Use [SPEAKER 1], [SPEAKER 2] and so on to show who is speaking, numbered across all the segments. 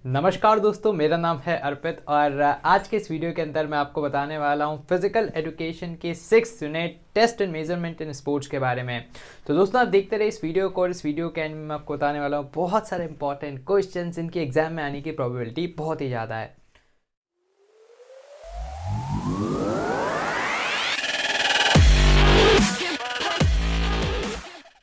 [SPEAKER 1] नमस्कार दोस्तों, मेरा नाम है अर्पित और आज के इस वीडियो के अंदर मैं आपको बताने वाला हूं फिजिकल एजुकेशन के 6th unit test and measurement in sports के बारे में। तो दोस्तों आप देखते रहे इस वीडियो को और इस वीडियो के एंड में मैं आपको बताने वाला हूं बहुत सारे इंपॉर्टेंट क्वेश्चंस इनके एग्जाम में आने की प्रोबेबिलिटी बहुत ही ज़्यादा है।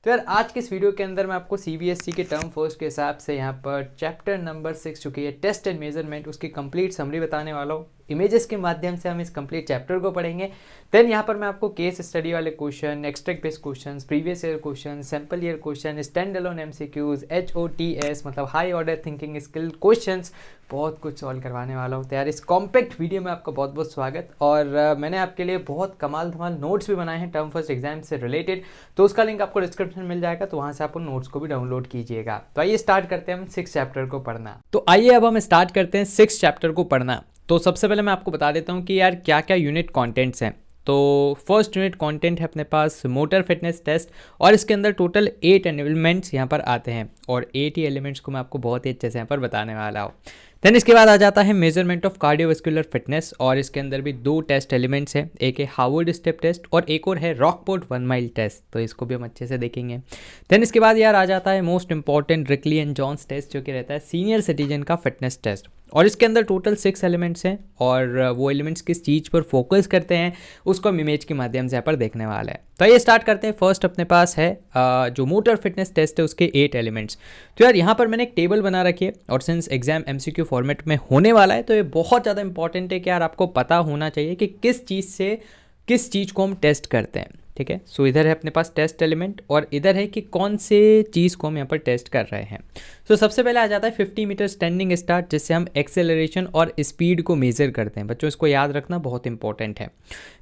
[SPEAKER 1] तो यार आज के इस वीडियो के अंदर मैं आपको सीबीएसई के टर्म फर्स्ट के हिसाब से यहाँ पर चैप्टर नंबर 6 चुकी है टेस्ट एंड मेजरमेंट, उसकी कंप्लीट समरी बताने वाला हूँ। इमेजेस के माध्यम से हम इस कंप्लीट चैप्टर को पढ़ेंगे। देन यहाँ पर मैं आपको केस स्टडी वाले question, extract based question, previous year question, sample year question, stand alone MCQs, HOTS मतलब high order thinking skill questions, बहुत कुछ सॉल्व करवाने वाला हूँ। तो यार इस कॉम्पैक्ट वीडियो में आपका बहुत बहुत स्वागत। और मैंने आपके लिए बहुत कमाल धमाल नोट्स भी बनाए हैं टर्म फर्स्ट एग्जाम से रिलेटेड, तो उसका लिंक आपको डिस्क्रिप्शन मिल जाएगा, तो वहाँ से आप उन नोट्स को भी डाउनलोड कीजिएगा। तो आइए स्टार्ट करते हैं हम 6 चैप्टर को पढ़ना। तो आइए अब हम स्टार्ट करते हैं 6 चैप्टर को पढ़ना। तो सबसे पहले मैं आपको बता देता हूँ कि यार क्या क्या यूनिट कंटेंट्स हैं। तो फर्स्ट यूनिट कंटेंट है अपने पास मोटर फिटनेस टेस्ट और इसके अंदर टोटल 8 एलिमेंट्स यहाँ पर आते हैं और 8 ही एलिमेंट्स को मैं आपको बहुत ही अच्छे से यहाँ पर बताने वाला हूँ। देन इसके बाद आ जाता है मेजरमेंट ऑफ कार्डियोवास्कुलर फिटनेस और इसके अंदर भी 2 टेस्ट एलिमेंट्स हैं, एक है हार्वर्ड स्टेप टेस्ट और एक और है रॉकपोर्ट 1 माइल टेस्ट, तो इसको भी हम अच्छे से देखेंगे। देन इसके बाद यार आ जाता है most important Rikli and Jones test, जो कि रहता है सीनियर सिटीजन का फिटनेस टेस्ट और इसके अंदर टोटल 6 एलिमेंट्स हैं और वो एलिमेंट्स किस चीज़ पर फोकस करते हैं उसको हम इमेज के माध्यम से यहाँ पर देखने वाला है। तो ये स्टार्ट करते हैं। फर्स्ट अपने पास है जो मोटर फिटनेस टेस्ट है उसके 8 एलिमेंट्स। तो यार यहाँ पर मैंने एक टेबल बना रखी है और सिंस एग्जाम MCQ फॉर्मेट में होने वाला है तो ये बहुत ज़्यादा इंपॉर्टेंट है कि यार आपको पता होना चाहिए कि किस चीज़ को हम टेस्ट करते हैं। ठीक है, सो इधर है अपने पास टेस्ट एलिमेंट और इधर है कि कौन से चीज़ को हम यहाँ पर टेस्ट कर रहे हैं। सो सबसे पहले आ जाता है 50 मीटर स्टैंडिंग स्टार्ट, जिससे हम एक्सेलरेशन और स्पीड को मेजर करते हैं। बच्चों इसको याद रखना बहुत इंपॉर्टेंट है।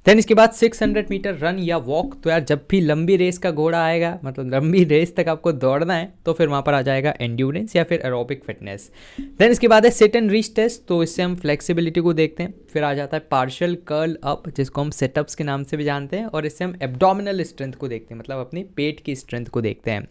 [SPEAKER 1] देन इसके बाद 600 मीटर रन या वॉक। तो यार जब भी लंबी रेस का घोड़ा आएगा, मतलब लंबी रेस तक आपको दौड़ना है, तो फिर वहाँ पर आ जाएगा एंड्योरेंस या फिर एरोबिक फिटनेस। देन इसके बाद है सिट एंड रीच टेस्ट, तो इससे हम फ्लेक्सिबिलिटी को देखते हैं। फिर आ जाता है पार्शियल कर्ल अप, जिसको हम सेटअप्स के नाम से भी जानते हैं, और इससे हम एब्डोमिनल स्ट्रेंथ को देखते हैं, मतलब अपनी पेट की स्ट्रेंथ को देखते हैं।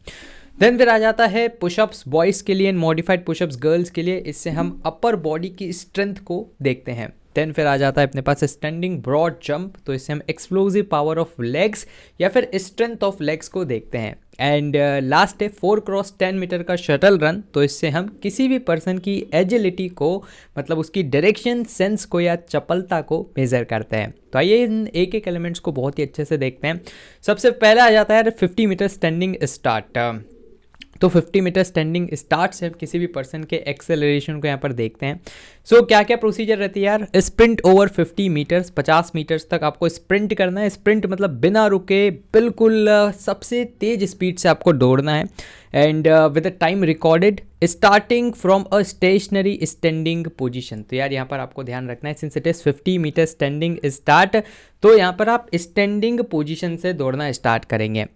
[SPEAKER 1] देन फिर आ जाता है पुशअप्स बॉयज़ के लिए एंड मॉडिफाइड पुशअप्स गर्ल्स के लिए, इससे हम अपर बॉडी की स्ट्रेंथ को देखते हैं। देन फिर आ जाता है अपने पास स्टैंडिंग ब्रॉड जंप, तो इससे हम एक्सप्लोजिव पावर ऑफ लेग्स या फिर स्ट्रेंथ ऑफ लेग्स को देखते हैं। एंड लास्ट है 4x10 मीटर का शटल रन, तो इससे हम किसी भी पर्सन की एजिलिटी को, मतलब उसकी डायरेक्शन सेंस को या चपलता को मेजर करते हैं। तो आइए इन एक एक एलिमेंट्स को बहुत ही अच्छे से देखते हैं। सबसे पहले आ जाता है 50 मीटर स्टैंडिंग स्टार्ट। तो 50 मीटर स्टैंडिंग स्टार्ट से हम किसी भी पर्सन के एक्सेलरेशन को यहाँ पर देखते हैं। सो क्या क्या प्रोसीजर रहती है यार। स्प्रिंट ओवर 50 मीटर्स, 50 मीटर्स तक आपको स्प्रिंट करना है। स्प्रिंट मतलब बिना रुके बिल्कुल सबसे तेज स्पीड से आपको दौड़ना है। And with the time recorded starting from a stationary standing position. तो यार यहाँ पर आपको ध्यान रखना है, since it is 50 metre standing start, तो यहाँ पर आप स्टैंडिंग पोजीशन से दौड़ना स्टार्ट करेंगे।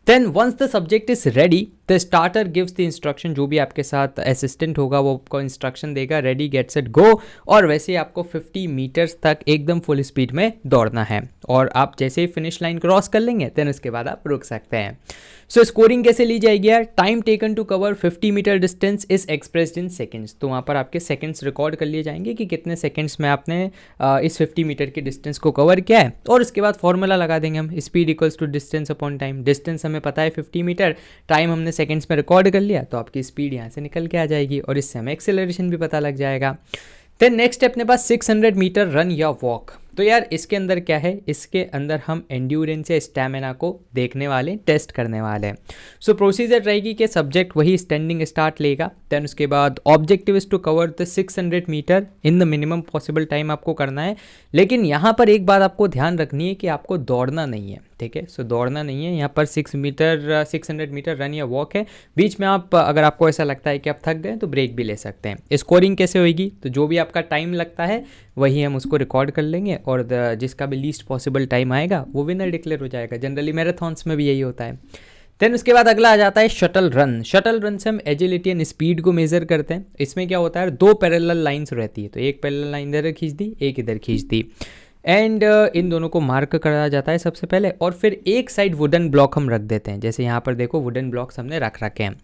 [SPEAKER 1] Then once the subject is ready the starter gives the instruction, जो भी आपके साथ असिस्टेंट होगा वो आपको इंस्ट्रक्शन देगा, रेडी गेट सेट गो, और वैसे ही आपको 50 मीटर्स तक एकदम फुल स्पीड में दौड़ना है। और आप जैसे ही फिनिश लाइन क्रॉस कर लेंगे देन उसके बाद आप रुक सकते हैं। सो स्कोरिंग कैसे ली जाएगी यार। Time taken to cover 50 metre distance is expressed in seconds, तो वहाँ पर आपके सेकेंड्स रिकॉर्ड कर लिए जाएंगे कि कितने सेकेंड्स में आपने इस 50 मीटर की डिस्टेंस को कवर किया है। और उसके बाद फॉर्मूला लगा देंगे हम, speed equals to distance upon time. Distance हमें पता है 50 मीटर, टाइम हमने सेकेंड्स में रिकॉर्ड कर लिया, तो आपकी स्पीड यहाँ से निकल के आ जाएगी और इससे हमें एक्सेलरेशन भी पता लग जाएगा। देन नेक्स्ट है अपने पास 600 मीटर रन या वॉक। तो यार इसके अंदर क्या है, इसके अंदर हम एंड्योरेंस या स्टैमिना को देखने वाले, टेस्ट करने वाले हैं। सो प्रोसीजर रहेगी कि सब्जेक्ट वही स्टैंडिंग स्टार्ट लेगा। देन उसके बाद objective is to cover the 600 metre in the minimum possible time आपको करना है। लेकिन यहाँ पर एक बात आपको ध्यान रखनी है कि आपको दौड़ना नहीं है। ठीक है, सो दौड़ना नहीं है। यहाँ पर 600 मीटर रन या वॉक है। बीच में आप, अगर आपको ऐसा लगता है कि आप थक गए तो ब्रेक भी ले सकते हैं। स्कोरिंग कैसे होगी, तो जो भी आपका टाइम लगता है वही हम उसको रिकॉर्ड कर लेंगे और जिसका भी लीस्ट पॉसिबल टाइम आएगा वो विनर डिक्लेयर हो जाएगा। जनरली मैराथन्स में भी यही होता है। देन उसके बाद अगला आ जाता है शटल रन। शटल रन से हम एजिलिटी एंड स्पीड को मेजर करते हैं। इसमें क्या होता है, 2 पैरेलल लाइंस रहती है, तो एक पैरेलल लाइन इधर खींच दी, एक इधर खींच दी। एंड इन दोनों को मार्क करा जाता है सबसे पहले, और फिर एक साइड वुडन ब्लॉक हम रख देते हैं। जैसे यहाँ पर देखो वुडन ब्लॉक्स हमने रख रखे हैं।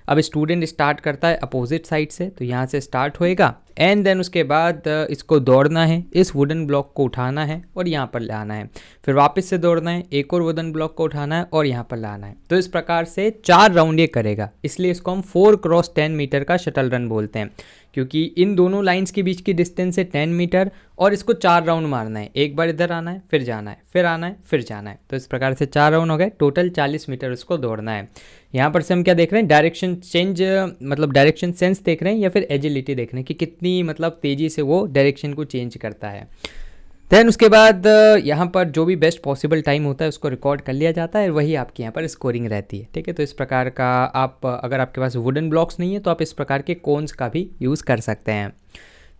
[SPEAKER 1] अब स्टूडेंट स्टार्ट करता है अपोजिट साइड से, तो यहाँ से स्टार्ट होएगा एंड देन उसके बाद इसको दौड़ना है, इस वुडन ब्लॉक को उठाना है और यहाँ पर लाना है, फिर वापस से दौड़ना है, एक और वुडन ब्लॉक को उठाना है और यहाँ पर लाना है। तो इस प्रकार से 4 राउंड ये करेगा, इसलिए इसको हम 4x10 मीटर का शटल रन बोलते हैं, क्योंकि इन दोनों लाइंस के बीच की डिस्टेंस है 10 मीटर और इसको 4 राउंड मारना है। एक बार इधर आना है, फिर जाना है, फिर आना है, फिर जाना है। तो इस प्रकार से 4 राउंड हो गए, टोटल 40 मीटर उसको दौड़ना है। यहाँ पर से हम क्या देख रहे हैं, डायरेक्शन चेंज, मतलब डायरेक्शन सेंस देख रहे हैं या फिर एजिलिटी देख रहे हैं कि कितनी मतलब तेज़ी से वो डायरेक्शन को चेंज करता है। देन उसके बाद यहाँ पर जो भी बेस्ट पॉसिबल टाइम होता है उसको रिकॉर्ड कर लिया जाता है, वही आपकी यहाँ पर स्कोरिंग रहती है। ठीक है, तो इस प्रकार का आप, अगर आपके पास वुडन ब्लॉक्स नहीं है तो आप इस प्रकार के कोन्स का भी यूज़ कर सकते हैं।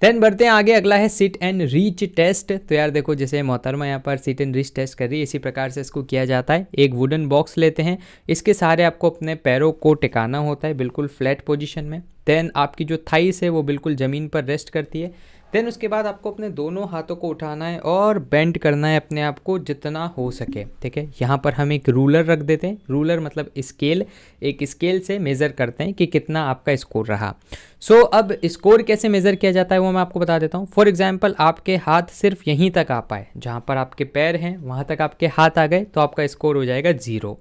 [SPEAKER 1] देन बढ़ते हैं आगे, अगला है सिट एंड रीच टेस्ट। तो यार देखो, जैसे मोहतरमा यहाँ पर सिट एंड रीच टेस्ट कर रही है, इसी प्रकार से इसको किया जाता है। एक वुडन बॉक्स लेते हैं, इसके सहारे आपको अपने पैरों को टिकाना होता है बिल्कुल फ्लैट पोजीशन में। देन आपकी जो थाइस है वो बिल्कुल ज़मीन पर रेस्ट करती है। देन उसके बाद आपको अपने दोनों हाथों को उठाना है और बेंड करना है अपने आप को जितना हो सके। ठीक है, यहाँ पर हम एक रूलर रख देते हैं, रूलर मतलब स्केल, एक स्केल से मेज़र करते हैं कि कितना आपका स्कोर रहा। सो अब स्कोर कैसे मेज़र किया जाता है वो मैं आपको बता देता हूँ। फॉर एग्जांपल, आपके हाथ सिर्फ यहीं तक आ पाए, जहाँ पर आपके पैर हैं वहाँ तक आपके हाथ आ गए तो आपका स्कोर हो जाएगा 0।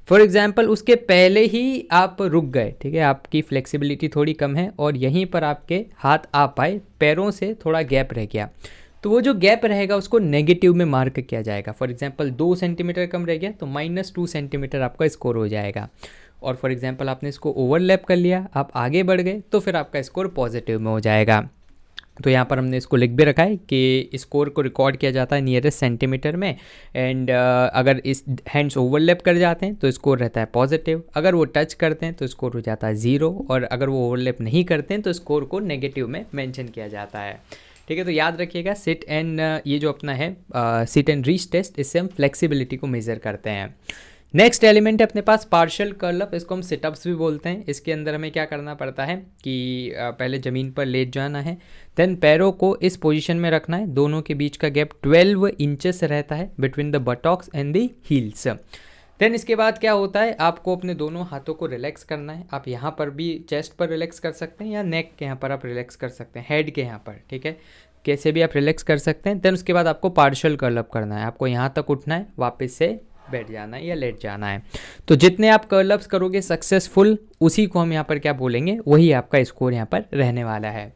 [SPEAKER 1] फॉर एग्जाम्पल, उसके पहले ही आप रुक गए, ठीक है, आपकी फ्लेक्सिबिलिटी थोड़ी कम है और यहीं पर आपके हाथ आ पाए, पैरों से थोड़ा गैप रह गया, तो वो जो गैप रहेगा उसको नेगेटिव में मार्क किया जाएगा। फॉर एग्जाम्पल 2 सेंटीमीटर कम रह गया तो -2 सेंटीमीटर आपका स्कोर हो जाएगा। और फॉर एग्जाम्पल आपने इसको ओवरलैप कर लिया, आप आगे बढ़ गए तो फिर आपका स्कोर पॉजिटिव में हो जाएगा। तो यहाँ पर हमने इसको लिख भी रखा है कि स्कोर को रिकॉर्ड किया जाता है नियरेस्ट सेंटीमीटर में। एंड अगर इस हैंड्स ओवरलैप कर जाते हैं तो स्कोर रहता है पॉजिटिव, अगर वो टच करते हैं तो स्कोर हो जाता है 0, और अगर वो ओवरलैप नहीं करते हैं तो स्कोर को नेगेटिव में मेंशन किया जाता है। ठीक है, तो याद रखिएगा सिट एंड ये जो अपना है सिट एंड रीच टेस्ट, इससे हम फ्लेक्सिबिलिटी को मेज़र करते हैं। नेक्स्ट एलिमेंट है अपने पास पार्शियल कर्ल अप, इसको हम सिटअप्स भी बोलते हैं। इसके अंदर हमें क्या करना पड़ता है कि पहले ज़मीन पर लेट जाना है, देन पैरों को इस पोजीशन में रखना है, दोनों के बीच का गैप 12 इंचेस रहता है between the buttocks and the heels. Then इसके बाद क्या होता है, आपको अपने दोनों हाथों को रिलैक्स करना है। आप यहाँ पर भी चेस्ट पर रिलैक्स कर सकते हैं या नेक के यहाँ पर आप रिलैक्स कर सकते हैं, हेड के यहाँ पर, ठीक है, कैसे भी आप रिलैक्स कर सकते हैं। देन उसके बाद आपको पार्शियल कर्ल अप करना है, आपको यहाँ तक उठना है, वापस से बैठ जाना है या लेट जाना है। तो जितने आप कर्ल अप्स करोगे सक्सेसफुल, उसी को हम यहाँ पर क्या बोलेंगे, वही आपका स्कोर यहाँ पर रहने वाला है।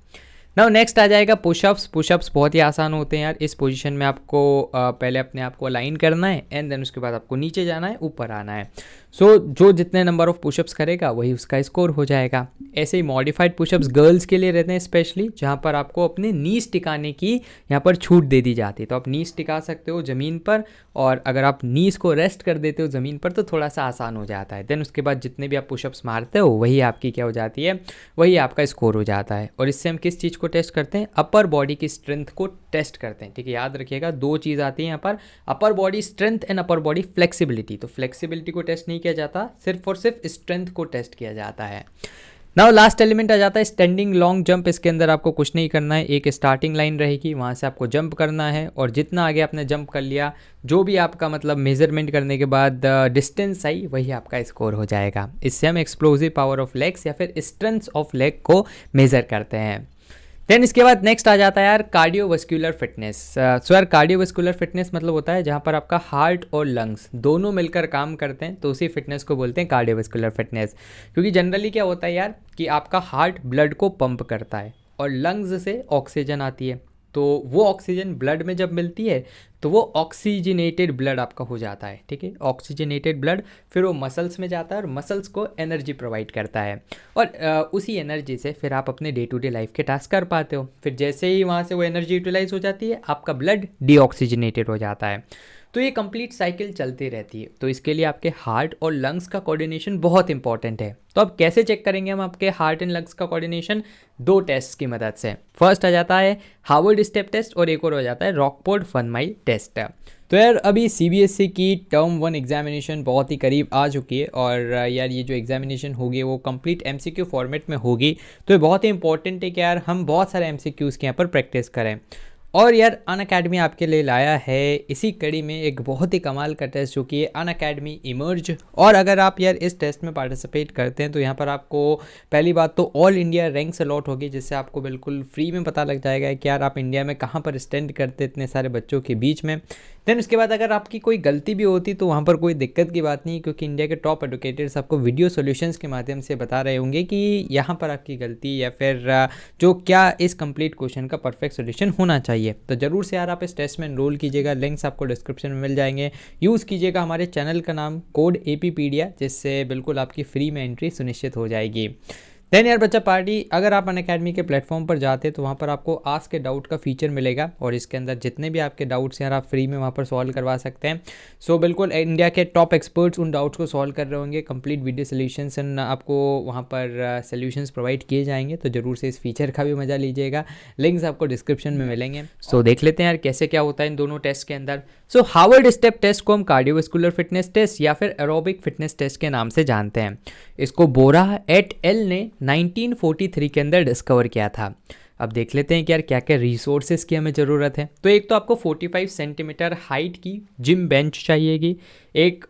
[SPEAKER 1] नाउ नेक्स्ट आ जाएगा पुशअप्स। पुशअप्स बहुत ही आसान होते हैं यार। इस पोजीशन में आपको पहले अपने आप को अलाइन करना है एंड देन उसके बाद आपको नीचे जाना है, ऊपर आना है। सो जो जितने नंबर ऑफ पुशअप्स करेगा वही उसका स्कोर हो जाएगा। ऐसे ही मॉडिफाइड पुशअप्स गर्ल्स के लिए रहते हैं स्पेशली, जहाँ पर आपको अपने नीज टिकाने की यहाँ पर छूट दे दी जाती है। तो आप नीज टिका सकते हो ज़मीन पर, और अगर आप नीज को रेस्ट कर देते हो ज़मीन पर तो थोड़ा सा आसान हो जाता है। देन उसके बाद जितने भी आप पुशअप्स मारते हो वही आपकी क्या हो जाती है, वही आपका स्कोर हो जाता है। और इससे हम किस चीज़ को टेस्ट करते हैं, अपर बॉडी की स्ट्रेंथ को टेस्ट करते हैं। ठीक है, याद रखिएगा 2 चीज़ आती है यहाँ पर, upper body strength and upper body flexibility. तो फ्लेक्सिबिलिटी को टेस्ट नहीं किया जाता, सिर्फ और सिर्फ स्ट्रेंथ को टेस्ट किया जाता है। नाउ लास्ट एलिमेंट आ जाता है स्टैंडिंग लॉन्ग जंप। इसके अंदर आपको कुछ नहीं करना है, एक स्टार्टिंग लाइन रहेगी, वहाँ से आपको जंप करना है और जितना आगे आपने जंप कर लिया, जो भी आपका मतलब मेजरमेंट करने के बाद डिस्टेंस आई, वही आपका स्कोर हो जाएगा। इससे हम एक्सप्लोजिव पावर ऑफ लेग्स या फिर स्ट्रेंथ ऑफ लेग को मेज़र करते हैं। देन इसके बाद नेक्स्ट आ जाता है यार कार्डियोवास्कुलर फिटनेस। सो यार कार्डियोवास्कुलर फिटनेस मतलब होता है जहाँ पर आपका हार्ट और लंग्स दोनों मिलकर काम करते हैं, तो उसी फिटनेस को बोलते हैं कार्डियोवास्कुलर फिटनेस। क्योंकि जनरली क्या होता है यार कि आपका हार्ट ब्लड को पंप करता है और लंग्स से ऑक्सीजन आती है, तो वो ऑक्सीजन ब्लड में जब मिलती है तो वो ऑक्सीजनेटेड ब्लड आपका हो जाता है। ठीक है, ऑक्सीजनेटेड ब्लड फिर वो मसल्स में जाता है और मसल्स को एनर्जी प्रोवाइड करता है, और उसी एनर्जी से फिर आप अपने डे टू डे लाइफ के टास्क कर पाते हो। फिर जैसे ही वहाँ से वो एनर्जी यूटिलाइज हो जाती है, आपका ब्लड डीऑक्सीजनेटेड हो जाता है। तो ये कंप्लीट साइकिल चलती रहती है। तो इसके लिए आपके हार्ट और लंग्स का कोऑर्डिनेशन बहुत इंपॉर्टेंट है। तो अब कैसे चेक करेंगे हम आपके हार्ट एंड लंग्स का कोऑर्डिनेशन? 2 टेस्ट की मदद से। फर्स्ट आ जाता है हार्वर्ड स्टेप टेस्ट और एक और हो जाता है रॉकफोर्ड फन माइल टेस्ट। तो यार अभी सीबीएसई की टर्म 1 एग्जामिनेशन बहुत ही करीब आ चुकी है, और यार ये जो एग्जामिनेशन होगी वो कंप्लीट एमसीक्यू फॉर्मेट में होगी। तो ये बहुत ही इंपॉर्टेंट है कि यार हम बहुत सारे एमसीक्यूज़ के यहाँ पर प्रैक्टिस करें। और यार अनअकैडमी आपके लिए लाया है इसी कड़ी में एक बहुत ही कमाल का टेस्ट जो कि है अनअकैडमी इमर्ज। और अगर आप यार इस टेस्ट में पार्टिसिपेट करते हैं तो यहाँ पर आपको पहली बात तो ऑल इंडिया रैंक्स अलॉट होगी, जिससे आपको बिल्कुल फ्री में पता लग जाएगा कि यार आप इंडिया में कहाँ पर स्टैंड करते इतने सारे बच्चों के बीच में। देन उसके बाद अगर आपकी कोई गलती भी होती तो वहाँ पर कोई दिक्कत की बात नहीं, क्योंकि इंडिया के टॉप एडुकेटर्स आपको वीडियो सॉल्यूशंस के माध्यम से बता रहे होंगे कि यहाँ पर आपकी गलती या फिर जो क्या इस कंप्लीट क्वेश्चन का परफेक्ट सॉल्यूशन होना चाहिए। तो ज़रूर से यार आप इस टेस्ट में एनरोल कीजिएगा, लिंक्स आपको डिस्क्रिप्शन में मिल जाएंगे। यूज़ कीजिएगा हमारे चैनल का नाम कोड APpedia, जिससे बिल्कुल आपकी फ्री में एंट्री सुनिश्चित हो जाएगी। देन यार बच्चा पार्टी, अगर आप अनअकैडमी के प्लेटफॉर्म पर जाते तो वहाँ पर आपको आस्क ए डाउट का फीचर मिलेगा और इसके अंदर जितने भी आपके डाउट्स यार आप फ्री में वहाँ पर सॉल्व करवा सकते हैं। सो बिल्कुल इंडिया के टॉप एक्सपर्ट्स उन डाउट्स को सॉल्व कर रहे होंगे, कंप्लीट वीडियो सोल्यूशंस एंड आपको वहाँ पर सोल्यूशंस प्रोवाइड किए जाएंगे। तो ज़रूर से इस फीचर का भी मजा लीजिएगा, लिंक्स आपको डिस्क्रिप्शन में मिलेंगे। सो देख लेते हैं यार कैसे क्या होता है इन दोनों टेस्ट के अंदर। सो हार्वर्ड स्टेप टेस्ट को हम कार्डियोवास्कुलर फिटनेस टेस्ट या फिर एरोबिक फिटनेस टेस्ट के नाम से जानते हैं। इसको बोरा एट एल ने 1943 के अंदर डिस्कवर किया था। अब देख लेते हैं कि यार क्या क्या रिसोर्सेज की हमें ज़रूरत है। तो एक तो आपको 45 सेंटीमीटर हाइट की जिम बेंच चाहिएगी, एक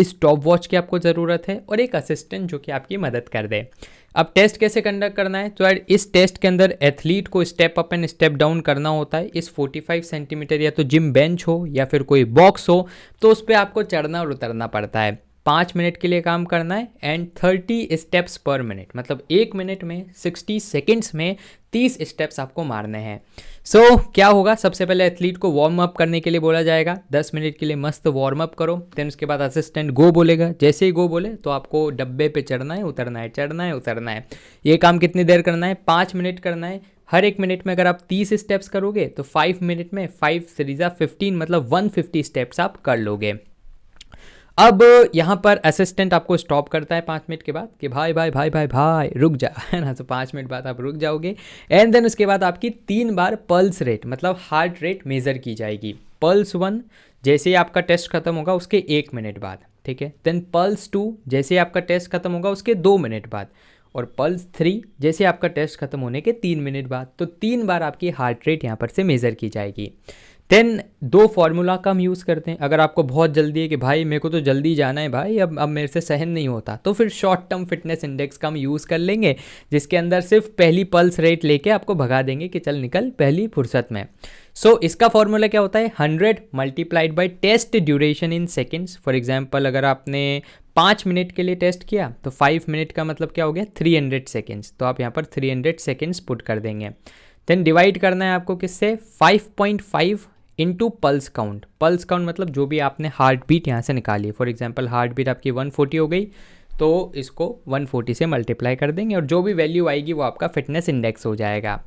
[SPEAKER 1] स्टॉप वॉच की आपको ज़रूरत है और एक असिस्टेंट जो कि आपकी मदद कर दे। अब टेस्ट कैसे कंडक्ट करना है, तो यार इस टेस्ट के अंदर एथलीट को step up and step down करना होता है। इस 45 सेंटीमीटर या तो जिम बेंच हो या फिर कोई बॉक्स हो तो उस पर आपको चढ़ना और उतरना पड़ता है। 5 मिनट के लिए काम करना है एंड 30 स्टेप्स पर मिनट, मतलब 1 मिनट में 60 सेकेंड्स में 30 स्टेप्स आपको मारने हैं। सो क्या होगा, सबसे पहले एथलीट को वार्म अप करने के लिए बोला जाएगा, 10 मिनट के लिए मस्त वार्म अप करो। देन उसके बाद असिस्टेंट गो बोलेगा, जैसे ही गो बोले तो आपको डब्बे पे चढ़ना है उतरना है, चढ़ना है उतरना है। ये काम कितनी देर करना है, 5 मिनट करना है। हर 1 मिनट में अगर आप 30 स्टेप्स करोगे तो 5 मिनट में 5 सीरीज़ा 15 मतलब 150 स्टेप्स आप कर लोगे। अब यहाँ पर असिस्टेंट आपको स्टॉप करता है 5 मिनट के बाद कि भाई भाई भाई भाई भाई रुक जा, है ना। तो 5 मिनट बाद आप रुक जाओगे एंड देन उसके बाद आपकी 3 बार पल्स रेट मतलब हार्ट रेट मेज़र की जाएगी। पल्स 1 जैसे ही आपका टेस्ट खत्म होगा उसके 1 मिनट बाद, ठीक है। देन पल्स 2 जैसे ही आपका टेस्ट खत्म होगा उसके 2 मिनट बाद, और पल्स 3 जैसे आपका टेस्ट खत्म होने के 3 मिनट बाद। तो 3 बार आपकी हार्ट रेट यहाँ पर से मेज़र की जाएगी। देन 2 फार्मूला का हम यूज़ करते हैं। अगर आपको बहुत जल्दी है कि भाई मेरे को तो जल्दी जाना है भाई, अब मेरे से सहन नहीं होता, तो फिर शॉर्ट टर्म फिटनेस इंडेक्स का हम यूज़ कर लेंगे, जिसके अंदर सिर्फ पहली पल्स रेट लेके आपको भगा देंगे कि चल निकल पहली फुर्सत में। सो इसका फॉर्मूला क्या होता है, 100 multiplied by test duration in seconds. For example अगर आपने 5 मिनट के लिए टेस्ट किया तो 5 मिनट का मतलब क्या हो गया 300 सेकेंड्स, तो आप यहाँ पर 300 सेकेंड्स पुट कर देंगे। देन डिवाइड करना है आपको किससे, 5.5 into pulse count. Pulse count मतलब जो भी आपने हार्ट बीट यहाँ से निकाली। फॉर एग्जांपल हार्ट बीट आपकी 140 हो गई तो इसको 140 से मल्टीप्लाई कर देंगे और जो भी वैल्यू आएगी वो आपका फिटनेस इंडेक्स हो जाएगा।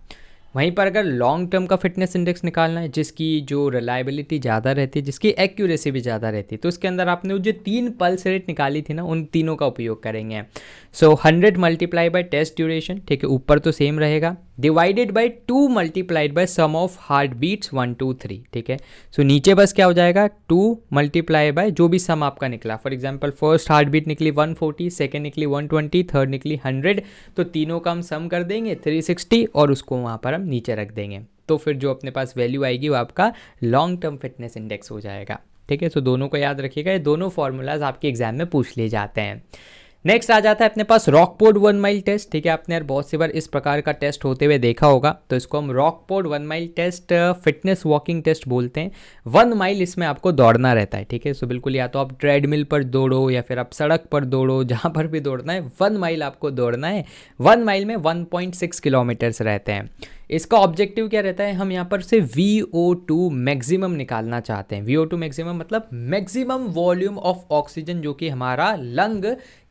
[SPEAKER 1] वहीं पर अगर लॉन्ग टर्म का फिटनेस इंडेक्स निकालना है, जिसकी जो रिलायबिलिटी ज़्यादा रहती है, जिसकी एक्यूरेसी भी ज़्यादा रहती है, तो उसके अंदर आपने वो जो 3 पल्स रेट निकाली थी ना, उन तीनों का उपयोग करेंगे। So 100 multiply by test duration, ठीक है, ऊपर तो सेम रहेगा, divided by 2 multiplied by sum of heart beats 1 2 3, ठीक है। सो नीचे बस क्या हो जाएगा 2 मल्टीप्लाई बाय जो भी सम आपका निकला। For example first heart beat निकली 140, सेकंड निकली 120, थर्ड निकली 100, तो तीनों का हम सम कर देंगे 360 और उसको वहाँ पर हम नीचे रख देंगे। तो फिर जो अपने पास वैल्यू आएगी वो आपका लॉन्ग टर्म फिटनेस इंडेक्स हो जाएगा, ठीक है। सो दोनों को याद रखिएगा, ये दोनों फॉर्मूलाज आपके एग्जाम में पूछ लिए जाते हैं। नेक्स्ट आ जाता है अपने पास रॉकपोर्ट 1 माइल टेस्ट, ठीक है। आपने यार बहुत सी बार इस प्रकार का टेस्ट होते हुए देखा होगा, तो इसको हम Rockport 1 mile test fitness walking test बोलते हैं। 1 माइल इसमें आपको दौड़ना रहता है, ठीक है। सो बिल्कुल या तो आप ट्रेडमिल पर दौड़ो या फिर आप सड़क पर दौड़ो, जहाँ पर भी दौड़ना है 1 माइल आपको दौड़ना है। 1 माइल में 1.6 किलोमीटर्स रहते हैं। इसका ऑब्जेक्टिव क्या रहता है, हम यहाँ पर से VO2 मैक्सिमम निकालना चाहते हैं। VO2 मैक्सिमम मतलब मैक्सिमम वॉल्यूम ऑफ ऑक्सीजन जो कि हमारा लंग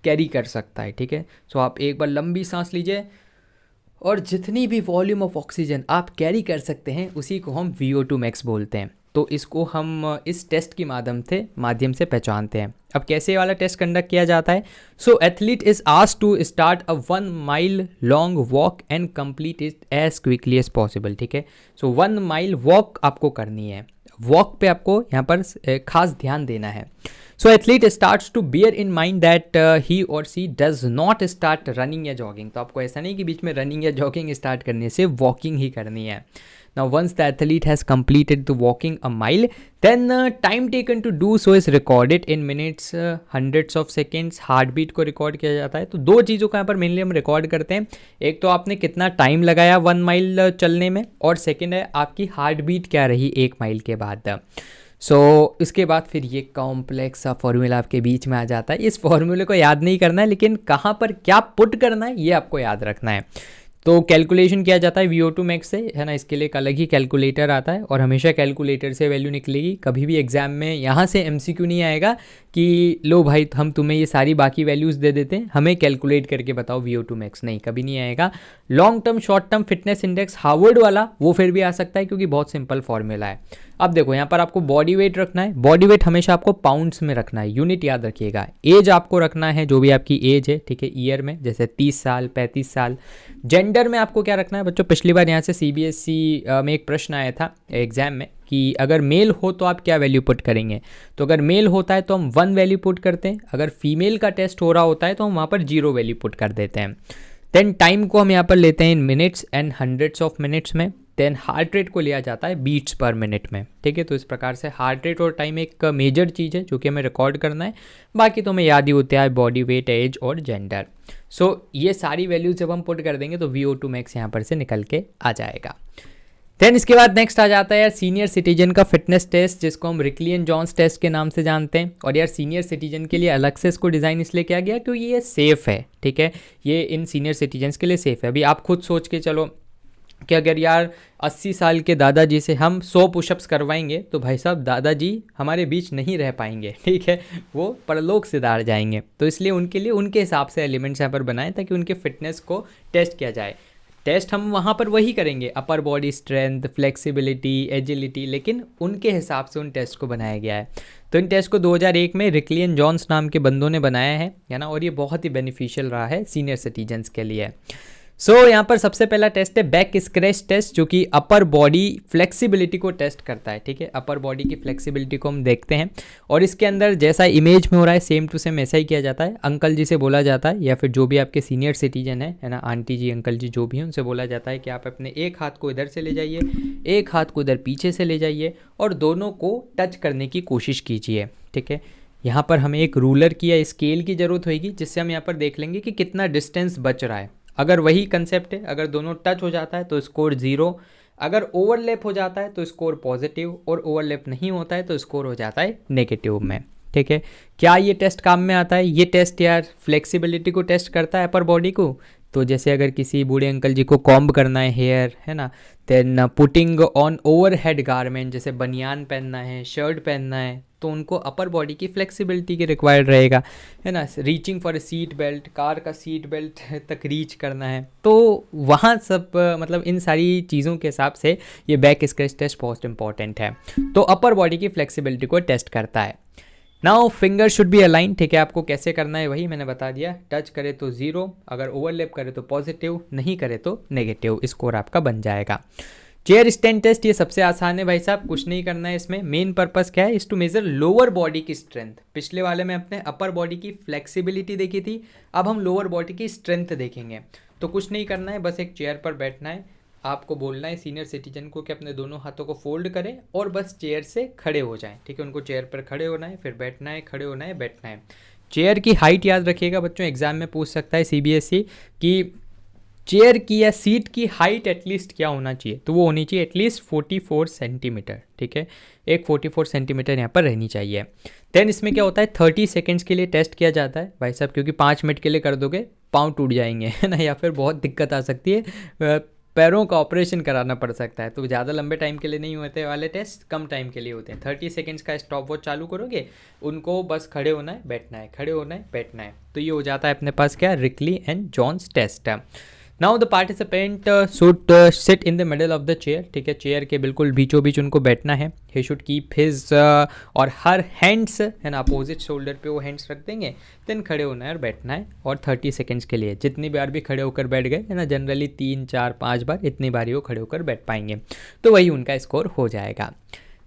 [SPEAKER 1] कैरी कर सकता है, ठीक है। सो आप एक बार लंबी सांस लीजिए और जितनी भी वॉल्यूम ऑफ ऑक्सीजन आप कैरी कर सकते हैं उसी को हम VO2 मैक्स बोलते हैं। तो इसको हम इस टेस्ट के माध्यम से पहचानते हैं। अब कैसे ये वाला टेस्ट कंडक्ट किया जाता है, so athlete is asked to start a 1 mile long walk and complete it as quickly as possible, ठीक है। सो 1 माइल वॉक आपको करनी है, वॉक पे आपको यहाँ पर खास ध्यान देना है। So athlete starts to bear in mind that he और she does not start running या जॉगिंग। तो आपको ऐसा नहीं कि बीच में रनिंग या जॉगिंग स्टार्ट करने से वॉकिंग ही करनी है। Now once the athlete has completed the walking a mile, then time taken to do so is recorded in minutes, hundreds of seconds. Heart beat को रिकॉर्ड किया जाता है। तो दो चीज़ों को यहाँ पर मेनली हम रिकॉर्ड करते हैं, एक तो आपने कितना टाइम लगाया 1 माइल चलने में, और सेकेंड है आपकी हार्ट बीट क्या रही 1 माइल के बाद। इसके बाद फिर ये कॉम्प्लेक्स सा फॉर्मूला आपके बीच में आ जाता है। इस फॉर्मूले को याद नहीं करना है, लेकिन कहाँ पर क्या पुट करना है ये आपको याद रखना है। तो कैलकुलेशन किया जाता है VO2 मैक्स से, है ना, इसके लिए एक अलग ही कैलकुलेटर आता है और हमेशा कैलकुलेटर से वैल्यू निकलेगी। कभी भी एग्जाम में यहाँ से MCQ नहीं आएगा कि लो भाई हम तुम्हें ये सारी बाकी वैल्यूज़ दे देते हैं, हमें कैलकुलेट करके बताओ VO2 मैक्स, नहीं, कभी नहीं आएगा। Long term short term fitness index Harvard वाला वो फिर भी आ सकता है, क्योंकि बहुत सिंपल फॉर्मूला है। अब देखो यहाँ पर आपको बॉडी वेट रखना है, बॉडी वेट हमेशा आपको पाउंड्स में रखना है, यूनिट याद रखिएगा। एज आपको रखना है जो भी आपकी एज है, ठीक है, ईयर में, जैसे 30 साल 35 साल। जेंडर में आपको क्या रखना है बच्चों, पिछली बार यहाँ से CBSE में एक प्रश्न आया था एग्जाम में कि अगर मेल हो तो आप क्या वैल्यू पुट करेंगे। तो अगर मेल होता है तो हम 1 वैल्यू पुट करते हैं, अगर फीमेल का टेस्ट हो रहा होता है तो हम वहाँ पर 0 वैल्यू पुट कर देते हैं। देन टाइम को हम यहाँ पर लेते हैं इन minutes and hundreds of minutes में। देन हार्ट रेट को लिया जाता है बीट्स पर मिनट में, ठीक है। तो इस प्रकार से हार्ट रेट और टाइम एक मेजर चीज़ है जो कि हमें रिकॉर्ड करना है, बाकी तो हमें याद ही होता है बॉडी वेट, एज और जेंडर। ये सारी वैल्यूज जब हम पुट कर देंगे तो VO2 मैक्स यहाँ पर से निकल के आ जाएगा। देन इसके बाद नेक्स्ट आ जाता है यार सीनियर सिटीजन का फिटनेस टेस्ट, जिसको हम रिकली एंड जॉन्स टेस्ट के नाम से जानते हैं। और यार सीनियर सिटीजन के लिए अलग से इसको डिज़ाइन इसलिए किया गया क्योंकि ये सेफ़ है, ठीक है, ये इन सीनियर सिटीजन्स के लिए सेफ़ है। अभी आप खुद सोच के चलो कि अगर यार 80 साल के दादाजी से हम 100 पुशअप्स करवाएंगे तो भाई साहब दादाजी हमारे बीच नहीं रह पाएंगे, ठीक है, वो परलोक सिधार जाएंगे। तो इसलिए उनके लिए उनके हिसाब से एलिमेंट्स यहाँ पर बनाएं ताकि उनके फिटनेस को टेस्ट किया जाए। टेस्ट हम वहाँ पर वही करेंगे, upper body strength, flexibility, agility, लेकिन उनके हिसाब से उन टेस्ट को बनाया गया है। तो इन टेस्ट को 2001 में रिकली एंड जॉन्स नाम के बंदों ने बनाया है ना, और ये बहुत ही बेनिफिशियल रहा है सीनियर सिटीजन्स के लिए। यहाँ पर सबसे पहला टेस्ट है बैक स्क्रैच टेस्ट, जो कि अपर बॉडी फ्लेक्सिबिलिटी को टेस्ट करता है, ठीक है। अपर बॉडी की फ्लेक्सिबिलिटी को हम देखते हैं और इसके अंदर जैसा इमेज में हो रहा है सेम टू सेम ऐसा ही किया जाता है। अंकल जी से बोला जाता है या फिर जो भी आपके सीनियर सिटीजन है ना, आंटी जी अंकल जी जो भी हैं, उनसे बोला जाता है कि आप अपने एक हाथ को इधर से ले जाइए, एक हाथ को इधर पीछे से ले जाइए और दोनों को टच करने की कोशिश कीजिए, ठीक है। यहाँ पर हमें एक रूलर की या स्केल की ज़रूरत होगी, जिससे हम यहाँ पर देख लेंगे कि कितना डिस्टेंस बच रहा है। अगर वही कंसेप्ट है, अगर दोनों टच हो जाता है तो स्कोर 0, अगर ओवरलैप हो जाता है तो स्कोर पॉजिटिव, और ओवरलैप नहीं होता है तो स्कोर हो जाता है नेगेटिव में, ठीक है। क्या ये टेस्ट काम में आता है? ये टेस्ट यार फ्लेक्सिबिलिटी को टेस्ट करता है अपर बॉडी को। तो जैसे अगर किसी बूढ़े अंकल जी को कॉम्ब करना है हेयर, है ना, then putting on overhead garment, जैसे बनियान पहनना है, शर्ट पहनना है, तो उनको अपर बॉडी की फ्लेक्सिबिलिटी की रिक्वायर्ड रहेगा, है ना। Reaching for a seat belt, car का सीट बेल्ट तक रीच करना है, तो वहाँ सब मतलब इन सारी चीज़ों के हिसाब से ये बैक स्क्रैच टेस्ट बहुत इंपॉर्टेंट है। तो अपर बॉडी की फ्लेक्सिबिलिटी को टेस्ट करता है। Now finger should be align, ठीक है। आपको कैसे करना है वही मैंने बता दिया। टच करे तो 0, अगर ओवरलैप करे तो पॉजिटिव, नहीं करे तो नेगेटिव, स्कोर आपका बन जाएगा। चेयर स्टैंड टेस्ट ये सबसे आसान है भाई साहब, कुछ नहीं करना है इसमें। मेन पर्पस क्या है, is to measure lower body की स्ट्रेंथ। पिछले वाले में अपने अपर बॉडी की फ्लेक्सिबिलिटी देखी थी, अब हम लोअर बॉडी की स्ट्रेंथ देखेंगे। तो कुछ नहीं करना है, बस एक चेयर पर बैठना है। आपको बोलना है सीनियर सिटीजन को कि अपने दोनों हाथों को फोल्ड करें और बस चेयर से खड़े हो जाएं, ठीक है। उनको चेयर पर खड़े होना है, फिर बैठना है, खड़े होना है, बैठना है। चेयर की हाइट याद रखिएगा बच्चों, एग्जाम में पूछ सकता है CBSE कि चेयर की या सीट की हाइट एटलीस्ट क्या होना चाहिए, तो वो होनी चाहिए एटलीस्ट 44 सेंटीमीटर, ठीक है। एक 44 सेंटीमीटर यहाँ पर रहनी चाहिए। देन इसमें क्या होता है, 30 सेकेंड्स के लिए टेस्ट किया जाता है भाई साहब, क्योंकि 5 मिनट के लिए कर दोगे पाँव टूट जाएंगे, है ना, या फिर बहुत दिक्कत आ सकती है, पैरों का ऑपरेशन कराना पड़ सकता है। तो ज़्यादा लंबे टाइम के लिए नहीं होते वाले टेस्ट, कम टाइम के लिए होते हैं। 30 सेकेंड्स का स्टॉप वॉच चालू करोगे, उनको बस खड़े होना है, बैठना है, खड़े होना है, बैठना है। तो ये हो जाता है अपने पास क्या, Rikli and Jones test. Now the participant should sit in the middle of the chair, ठीक है। चेयर के बिल्कुल बीचों बीच उनको बैठना है। ही शुड कीप हिज और हर हैंड्स, है ना, अपोजिट शोल्डर पे वो हैंड्स रख देंगे। देन खड़े होना है और बैठना है, और 30 सेकेंड्स के लिए जितनी बार भी खड़े होकर बैठ गए, है ना, जनरली 3, 4, 5 बार, इतनी बार ही वो खड़े होकर बैठ पाएंगे, तो वही उनका स्कोर हो जाएगा।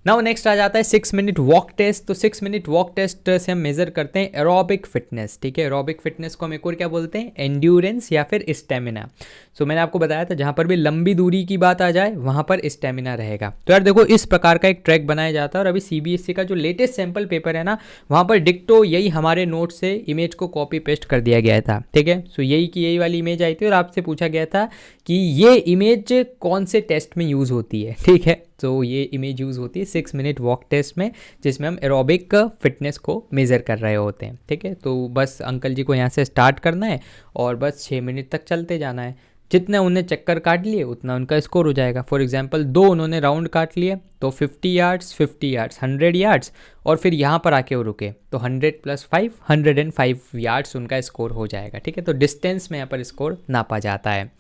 [SPEAKER 1] नाउ नेक्स्ट आ जाता है 6 मिनट वॉक टेस्ट। तो 6 मिनट वॉक टेस्ट से हम मेजर करते हैं एरोबिक फिटनेस, ठीक है। एरोबिक फिटनेस को हम एक और क्या बोलते हैं, एंड्योरेंस या फिर स्टेमिना। सो मैंने आपको बताया था जहाँ पर भी लंबी दूरी की बात आ जाए वहाँ पर स्टेमिना रहेगा। तो यार देखो इस प्रकार का एक ट्रैक बनाया जाता है। और अभी CBSE का जो लेटेस्ट सैम्पल पेपर है ना, वहाँ पर डिक्टो यही हमारे नोट से इमेज को कॉपी पेस्ट कर दिया गया था, ठीक है। सो यही की यही वाली इमेज आई थी और आपसे पूछा गया था कि ये इमेज कौन से टेस्ट में यूज़ होती है, ठीक है। तो ये इमेज यूज़ होती है 6 मिनट वॉक टेस्ट में, जिसमें हम एरोबिक फिटनेस को मेज़र कर रहे होते हैं, ठीक है। तो बस अंकल जी को यहाँ से स्टार्ट करना है और बस 6 मिनट तक चलते जाना है। जितने उन्हें चक्कर काट लिए उतना उनका स्कोर हो जाएगा। फॉर एग्जांपल 2 उन्होंने राउंड काट लिए तो 50 यार्ड्स 100 यार्ड्स, और फिर यहाँ पर आके वो रुके तो 100 + 5 105 यार्ड्स उनका स्कोर हो जाएगा, ठीक है। तो डिस्टेंस में यहाँ पर स्कोर नापा जाता है,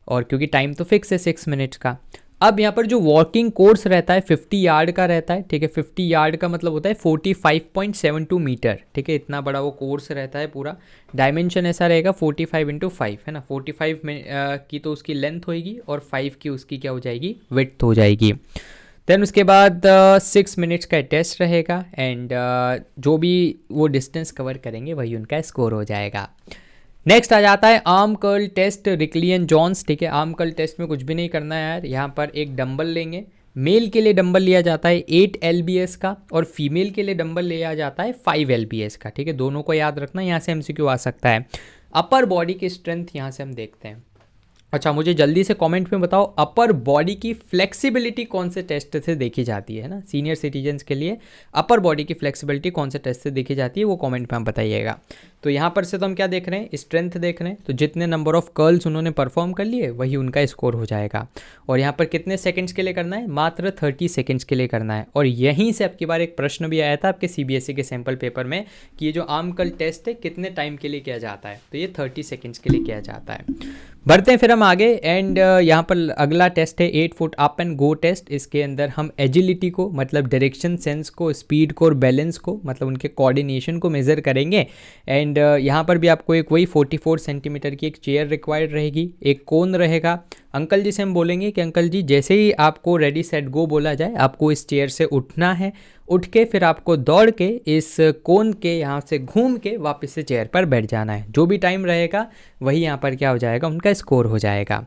[SPEAKER 1] और क्योंकि टाइम तो फिक्स है 6 मिनट्स का। अब यहाँ पर जो वॉकिंग कोर्स रहता है 50 यार्ड का रहता है, ठीक है। 50 यार्ड का मतलब होता है 45.72 मीटर, ठीक है। इतना बड़ा वो कोर्स रहता है पूरा। डायमेंशन ऐसा रहेगा 45 × 5 है ना, 45 में की तो उसकी लेंथ होएगी और 5 की उसकी क्या हो जाएगी, विड्थ हो जाएगी। देन उसके बाद 6 मिनट्स का टेस्ट रहेगा, एंड जो भी वो डिस्टेंस कवर करेंगे वही उनका स्कोर हो जाएगा। नेक्स्ट आ जाता है आर्म कर्ल टेस्ट, रिकलियन जॉन्स, ठीक है। आर्म कर्ल टेस्ट में कुछ भी नहीं करना है यार। यहाँ पर एक डंबल लेंगे, मेल के लिए डंबल लिया जाता है 8 lbs का, और फीमेल के लिए डंबल लिया जाता है 5 lbs का, ठीक है। दोनों को याद रखना, यहाँ से MCQ आ सकता है। अपर बॉडी की स्ट्रेंथ यहाँ से हम देखते हैं। अच्छा, मुझे जल्दी से कमेंट में बताओ अपर बॉडी की फ्लेक्सिबिलिटी कौन से टेस्ट से देखी जाती है ना, सीनियर सिटीजन्स के लिए अपर बॉडी की फ्लेक्सिबिलिटी कौन से टेस्ट से देखी जाती है वो कमेंट में आप बताइएगा। तो यहाँ पर से तो हम क्या देख रहे हैं, स्ट्रेंथ देख रहे हैं। तो जितने नंबर ऑफ कर्ल्स उन्होंने परफॉर्म कर लिए वही उनका स्कोर हो जाएगा। और यहाँ पर कितने सेकंड्स के लिए करना है, मात्र 30 सेकंड्स के लिए करना है। और यहीं से आपकी बार एक प्रश्न भी आया था आपके CBSE के सैम्पल पेपर में कि ये जो आर्म कर्ल टेस्ट है कितने टाइम के लिए किया जाता है, तो ये 30 सेकेंड्स के लिए किया जाता है। बढ़ते हैं फिर हम आगे, एंड यहाँ पर अगला टेस्ट है 8 foot up and go test. इसके अंदर हम एजिलिटी को, मतलब डायरेक्शन सेंस को, स्पीड को और बैलेंस को, मतलब उनके कोऑर्डिनेशन को मेज़र करेंगे। एंड यहाँ पर भी आपको एक वही 44 सेंटीमीटर की एक चेयर रिक्वायर्ड रहेगी, एक कोन रहेगा। अंकल जी से हम बोलेंगे कि अंकल जी जैसे ही आपको रेडी सेट गो बोला जाए आपको इस चेयर से उठना है, उठ के फिर आपको दौड़ के इस कोन के यहाँ से घूम के वापस से चेयर पर बैठ जाना है। जो भी टाइम रहेगा वही यहाँ पर क्या हो जाएगा, उनका स्कोर हो जाएगा,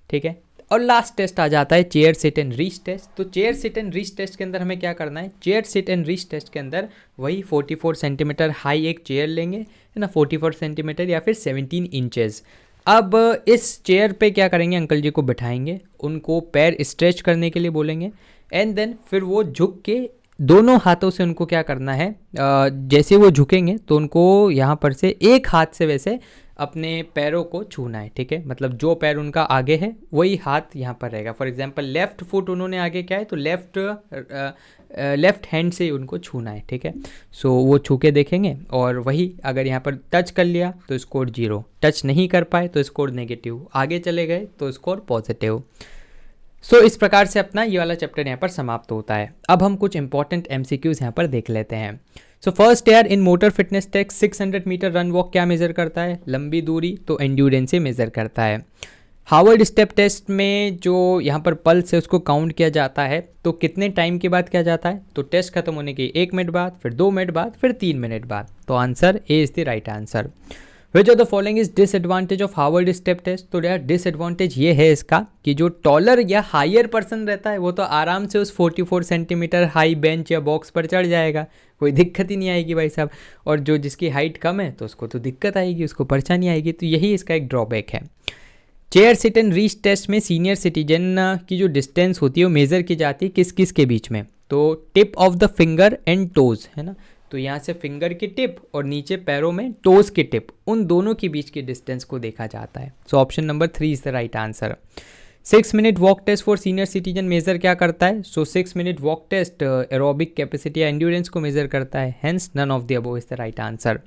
[SPEAKER 1] ठीक है। और लास्ट टेस्ट आ जाता है chair sit and reach test. तो chair sit and reach test के अंदर हमें क्या करना है, chair sit and reach test के अंदर वही 44 सेंटीमीटर हाई एक चेयर लेंगे, है ना, 44 सेंटीमीटर या फिर 17 इंचेस। अब इस चेयर पे क्या करेंगे, अंकल जी को बिठाएंगे, उनको पैर स्ट्रेच करने के लिए बोलेंगे, एंड देन फिर वो झुक के दोनों हाथों से उनको क्या करना है, जैसे वो झुकेंगे तो उनको यहाँ पर से एक हाथ से वैसे अपने पैरों को छूना है, ठीक है। मतलब जो पैर उनका आगे है वही हाथ यहाँ पर रहेगा। फॉर एग्जांपल लेफ़्ट फुट उन्होंने आगे क्या है तो लेफ़्ट हैंड से उनको छूना है, ठीक है। सो वो छू के देखेंगे, और वही अगर यहाँ पर टच कर लिया तो स्कोर 0, टच नहीं कर पाए तो स्कोर नेगेटिव, आगे चले गए तो स्कोर पॉजिटिव। सो इस प्रकार से अपना ये वाला चैप्टर यहाँ पर समाप्त होता है। अब हम कुछ इंपॉर्टेंट MCQs यहाँ पर देख लेते हैं। सो फर्स्ट यार, in motor fitness test 600 metre run walk क्या मेज़र करता है, लंबी दूरी, तो एंड्योरेंस से मेज़र करता है। हार्वर्ड स्टेप टेस्ट में जो यहाँ पर पल्स है उसको काउंट किया जाता है, तो कितने टाइम के बाद किया जाता है, तो टेस्ट खत्म होने के 1 मिनट बाद, फिर 2 मिनट बाद, फिर 3 मिनट बाद। तो answer A is the right answer. Which of the following is disadvantage of Harvard step test. तो यार डिसएडवांटेज ये है इसका कि जो टॉलर या हायर पर्सन रहता है वो तो आराम से उस 44 सेंटीमीटर हाई बेंच या बॉक्स पर चढ़ जाएगा, कोई दिक्कत ही नहीं आएगी भाई साहब। और जो जिसकी हाइट कम है तो उसको तो दिक्कत आएगी, उसको परेशानी आएगी। तो यही इसका एक ड्रॉबैक है। Chair sit and reach test में सीनियर सिटीजन की जो डिस्टेंस होती है वो मेज़र की जाती है किस किस के बीच में, तो tip of the finger and toes, है ना। तो यहाँ से फिंगर की टिप और नीचे पैरों में टोज की टिप, उन दोनों के बीच की डिस्टेंस को देखा जाता है। So option number 3 is the right answer. 6 minute walk test for senior citizen measure क्या करता है, so 6 minute walk test aerobic capacity या एंड्योरेंस को मेजर करता है, hence none of the above is the right answer.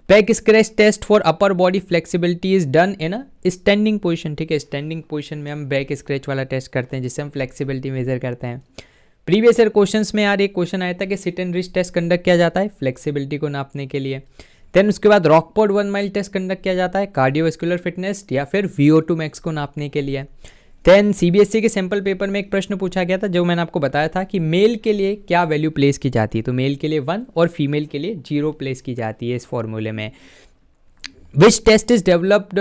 [SPEAKER 1] Back scratch test for upper body flexibility is done in a standing position, ठीक है। Standing position में हम back scratch वाला test करते हैं जिससे हम फ्लेक्सिबिलिटी मेजर करते हैं। प्रीवियस ईयर क्वेश्चंस में यार एक क्वेश्चन आया था कि sit and reach test conduct किया जाता है फ्लेक्सिबिलिटी को नापने के लिए। देन उसके बाद रॉकपॉड 1 माइल टेस्ट कंडक्ट किया जाता है कार्डियोवैस्कुलर फिटनेस या फिर VO2 मैक्स को नापने के लिए। देन CBSE के सैम्पल पेपर में एक प्रश्न पूछा गया था जो मैंने आपको बताया था कि मेल के लिए क्या वैल्यू प्लेस की जाती है, तो मेल के लिए 1 और फीमेल के लिए 0 प्लेस की जाती है इस फॉर्मूले में। Which test is developed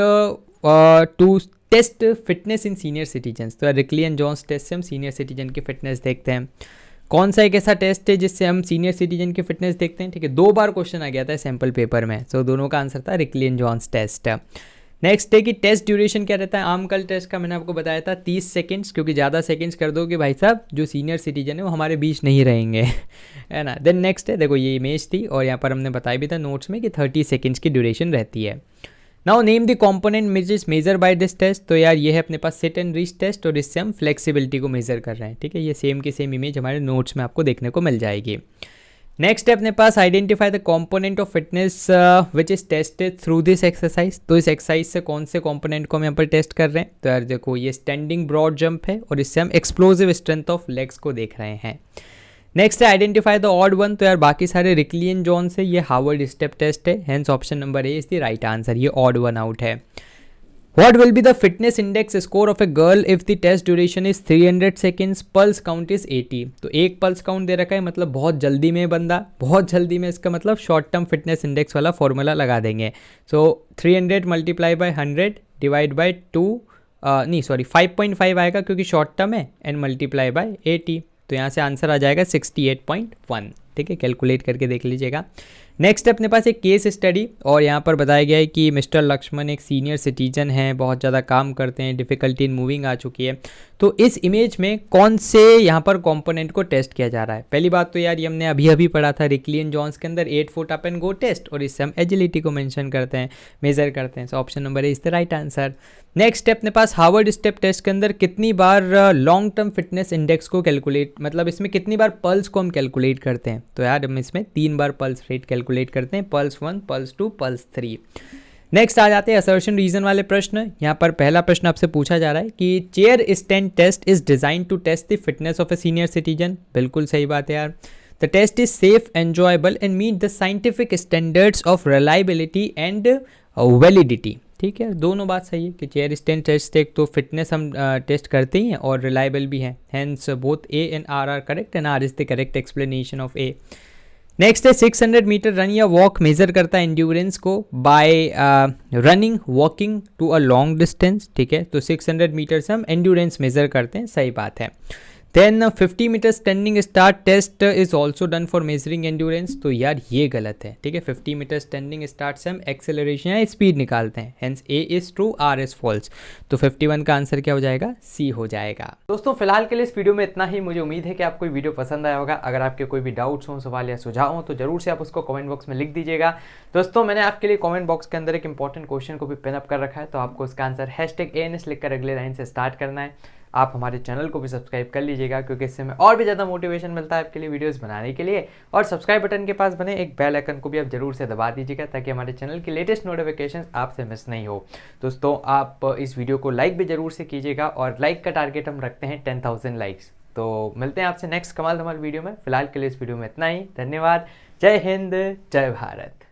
[SPEAKER 1] to test fitness in senior citizens. तो रिकली एंड जॉन्स टेस्ट से हम सीनियर सिटीजन की फिटनेस देखते हैं। कौन सा एक ऐसा टेस्ट है जिससे हम सीनियर सिटीजन की फिटनेस देखते हैं? ठीक है, 2 बार क्वेश्चन आ गया था सैम्पल पेपर में, सो दोनों का आंसर था Rikli and Jones test. Next है कि टेस्ट ड्यूरेशन क्या रहता है? आम कल टेस्ट का मैंने आपको बताया था 30 सेकंड्स, क्योंकि ज़्यादा सेकंड्स कर दोगे भाई साहब जो सीनियर सिटीजन है वो हमारे बीच नहीं रहेंगे है ना। देन नेक्स्ट है, देखो ये इमेज थी और यहाँ पर हमने बताया भी था नोट्स में कि 30 सेकंड्स की ड्यूरेशन रहती है। Now name the component which is measure by this test. तो यार ये है अपने पास सिट एंड रीच टेस्ट और इससे हम फ्लेक्सिबिलिटी को मेजर कर रहे हैं। ठीक है, ये सेम की सेम इमेज हमारे नोट्स में आपको देखने को मिल जाएगी। नेक्स्ट है अपने पास identify the component of fitness which is tested through this exercise. तो इस एक्सरसाइज से कौन से कॉम्पोनेंट को हम यहाँ पर टेस्ट कर रहे हैं? तो यार देखो ये स्टैंडिंग ब्रॉड जंप है और इससे हम एक्सप्लोसिव स्ट्रेंथ ऑफ लेग्स को देख रहे हैं। नेक्स्ट है आइडेंटिफाई द ऑड वन। तो यार बाकी सारे रिकली एंड जॉन से ये हार्वर्ड स्टेप टेस्ट है, hence option number A is the right answer, ये ऑड वन आउट है। What will be the fitness index score of a girl if the test duration is 300 seconds, pulse count is 80? तो एक pulse count they रखा है, मतलब बहुत जल्दी में बंदा, बहुत जल्दी में, इसका मतलब शॉर्ट टर्म फिटनेस इंडेक्स वाला फॉर्मूला लगा देंगे। सो 300 मल्टीप्लाई बाय 100 डिवाइड बाय 2, नहीं सॉरी 5.5 आएगा क्योंकि शॉर्ट टर्म है, एंड मल्टीप्लाई बाय 80। तो यहाँ से आंसर आ जाएगा 68.1। ठीक है, कैलकुलेट करके देख लीजिएगा। नेक्स्ट अपने पास एक केस स्टडी और यहाँ पर बताया गया है कि मिस्टर लक्ष्मण एक सीनियर सिटीजन हैं, बहुत ज़्यादा काम करते हैं, डिफ़िकल्टी इन मूविंग आ चुकी है। तो इस इमेज में कौन से यहाँ पर कंपोनेंट को टेस्ट किया जा रहा है? पहली बात तो यार ये हमने अभी अभी पढ़ा था रिकली एंड जॉन्स के अंदर 8 foot up and go test, और इससे हम एजिलिटी को मेंशन करते हैं, मेजर करते हैं। सो option number A is the right answer. Next है अपने पास हार्वर्ड स्टेप टेस्ट के अंदर कितनी बार लॉन्ग टर्म फिटनेस इंडेक्स को कैलकुलेट, मतलब इसमें कितनी बार पल्स को हम कैलकुलेट करते हैं? तो यार हम इसमें 3 बार पल्स रेट कैलकुलेट करते हैं, पल्स 1, पल्स 2, पल्स 3। नेक्स्ट आ जाते हैं असर्शन रीजन वाले प्रश्न। यहाँ पर पहला प्रश्न आपसे पूछा जा रहा है कि chair stand test is design to test the fitness of a senior citizen. बिल्कुल सही बात है यार। The test is safe, enjoyable and meet the scientific standards of reliability and validity. ठीक है, दोनों बात सही है कि चेयर स्टैंड टेस्ट एक तो फिटनेस हम टेस्ट करते ही हैं और रिलायबल भी है, hence both A and R correct and R is the correct explanation of A. Next है 600 मीटर रन या वॉक मेजर करता है एंड्योरेंस को by running walking to a long distance. ठीक है, तो 600 मीटर से हम एंड्योरेंस मेजर करते हैं, सही बात है। Then 50 metre standing start test is also done for measuring endurance. तो यार ये गलत है। ठीक है, 50 मीटर स्टैंडिंग स्टार्ट से हम एक्सेलरेशन या स्पीड निकालते हैं, hence A is true, R is false. तो 51 का आंसर क्या हो जाएगा? सी हो जाएगा। दोस्तों फिलहाल के लिए इस वीडियो में इतना ही। मुझे उम्मीद है कि आपको ये वीडियो पसंद आया होगा। अगर आपके कोई भी डाउट्स हों, सवाल या सुझाव हों तो जरूर से आप उसको कमेंट बॉक्स में लिख दीजिएगा। दोस्तों मैंने आपके लिए कमेंट बॉक्स के अंदर एक इंपॉर्टेंट क्वेश्चन को भी पिन अप कर रखा है, तो आपको उसका आंसर #ANS लिखकर अगले लाइन से स्टार्ट करना है। आप हमारे चैनल को भी सब्सक्राइब कर लीजिएगा, क्योंकि इससे हमें और भी ज़्यादा मोटिवेशन मिलता है आपके लिए वीडियोस बनाने के लिए। और सब्सक्राइब बटन के पास बने एक बेल आइकन को भी आप जरूर से दबा दीजिएगा, ताकि हमारे चैनल की लेटेस्ट नोटिफिकेशन आपसे मिस नहीं हो। दोस्तों आप इस वीडियो को लाइक भी जरूर से कीजिएगा, और लाइक का टारगेट हम रखते हैं 10,000 लाइक्स। तो मिलते हैं आपसे नेक्स्ट कमाल धमाल वीडियो में। फिलहाल के लिए इस वीडियो में इतना ही। धन्यवाद। जय हिंद, जय भारत।